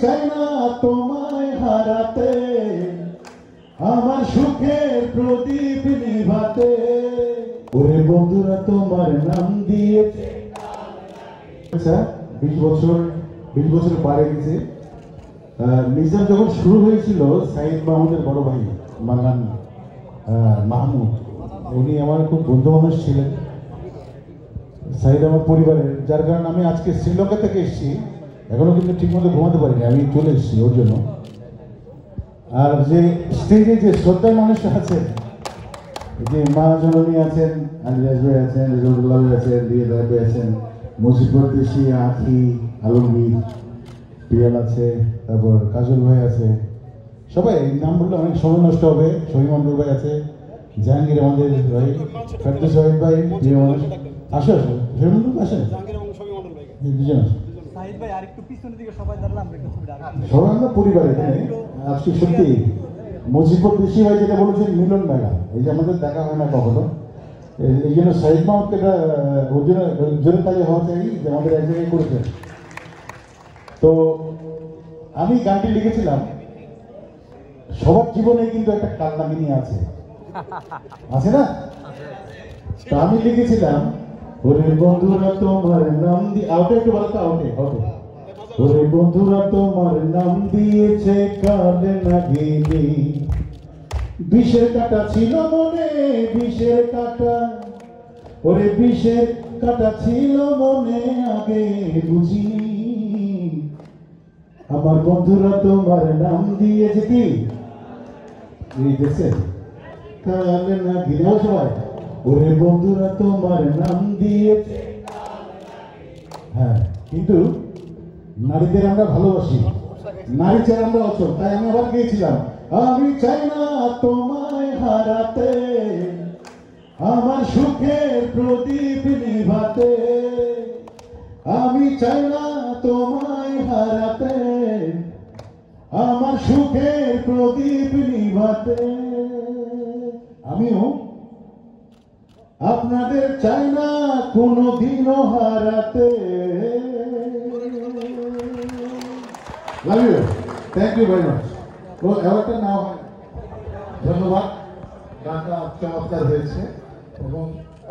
চাই না তোমায় হারাতে, আমার সুখের প্রদীপ নিভাতে। ওরে বন্ধুরা তোমার নাম দিয়েছে। 20 বছর পারে গেছে। নিজাম যখন শুরু হয়েছিল, সাইদ মাহমুদের বড় ভাই মালান মাহমুদ, উনি আমার খুব বন্ধু মানুষ ছিলেন। সাইদ আমার পরিবারের, যার কারণে আমি আজকে শ্রীলঙ্কা থেকে এসেছি, এখনো কিন্তু ঠিকমতো ঘুমাতে পারিনি, আমি চলে এসেছি ওর জন্য। আর যে স্টেজে যে শ্রদ্ধার মানুষরা আছেন, যে মা জননী আছেন, আলিয়াস ভাই আছেন, রেজুল্লাহ ভাই আছেন, রিয়াদ ভাই আছেন, মুজিবুর দেশি, আখি, আলমগীর, পিয়াল আছে, তারপর কাজল ভাই আছে, সবাই নাম বললে অনেক সময় নষ্ট হবে। শহীদ মন্ডল ভাই আছে, জাহাঙ্গীর আমাদের ভাই, ফেরদৌস শহীদ ভাই, প্রিয় মানুষ। আসো আসো, শহীদ মন্ডল আসেন, দুজন আসো। সবাই আমরা পরিবার এখানে। আজকে সত্যি মুজিবুর দেশি ভাই যেটা বলেছেন, মিলন মেলা, এই যে আমাদের দেখা হয় না কখনো, এই জন্য সাইদ মাহমুদকে এটা ওর জন্য জোরে তালি হওয়া চাই যে আমাদের এক জায়গায় করেছেন। তো আমি গানটি লিখেছিলাম, সবার জীবনে কিন্তু একটা কান্নামিনী আছে, আছে না? তো আমি লিখেছিলাম, ওরে বন্ধুরা তোমার নাম দিয়ে, আউটে একটু বলো তো, আউটে আউটে। ওরে বন্ধুরা তোমার নাম দিয়েছে কাঁদে নাগিনী, বিষের কাঁটা ছিল মনে, বিষের কাঁটা, ওরে বিষের কাঁটা ছিল মনে, আগে বুঝিনি। আমার বন্ধুরা তোমার নাম দিয়েছে কি দেখছেন, কাঁদে নাগিনী। সবাই ওরে বন্ধুরা তোমার নাম দিয়েছে। হ্যাঁ, কিন্তু নারীদের আমরা ভালোবাসি, নারী চাই আমরা অচল, তাই আমি আবার গিয়েছিলাম, আমি চাই না তোমায় হারাতে, আমার সুখের প্রদীপ নিভাতে। আমি চাই না তোমায় হারাতে, আমার সুখের প্রদীপ নিভাতে। আমিও আপনাদের চাই না কোনোদিনও হারাতে। Love you, thank you very much. তো অ্যাওয়ার্ডটা নেওয়া হয়, ধন্যবাদ। গানটা চমৎকার হয়েছে এবং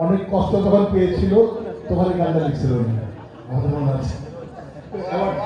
অনেক কষ্ট যখন পেয়েছিল তোমার গানটা লিখছিল আমাদের মনে আছে। অ্যাওয়ার্ড